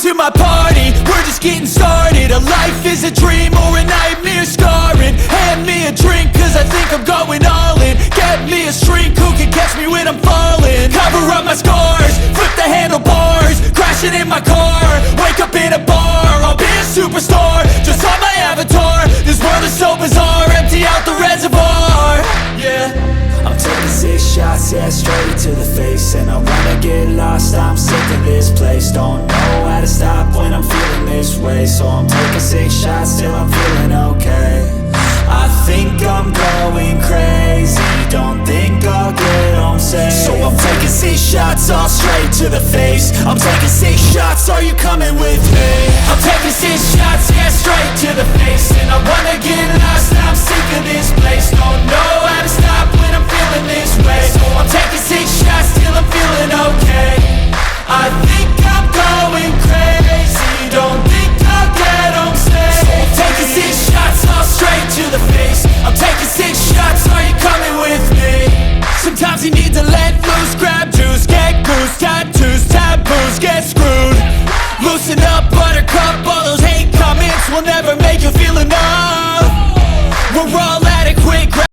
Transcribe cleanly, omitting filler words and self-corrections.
to my party, we're just getting started. A life is a dream or a nightmare scarring. Hand me a drink cause I think I'm going all in. Get me a shrink who can catch me when I'm falling. Cover up my scars, flip the handlebars, crashing in my car, wake up in a bar. I'll be a superstar, just on my avatar. This world is so bizarre, empty out the reservoir. Yeah, I'm taking 6 shots, yeah, straight to the face. And I wanna get lost, I'm sick of this place. Don't know how to stop when I'm feeling this way. So I'm taking 6 shots till I'm feeling okay. I think I'm going crazy, don't think I'll get home safe. So I'm taking 6 shots, all straight to the face. I'm taking 6 shots, are you coming with me? I'm taking 6 shots, yeah, straight to the face. And I wanna get lost, I'm sick of this place. Don't know how to stop when I'm feeling this way. So I'm taking 6 shots till I'm feeling okay. I think I'm going crazy, don't think I'll get home safe. So I'm taking 6 shots, all straight to the face. I'm taking 6 shots, are you coming with me? Sometimes you need to let loose, grab juice, get goose, tattoos, taboos, get screwed. Loosen up, buttercup, all those hate comments will never make you feel enough. We're all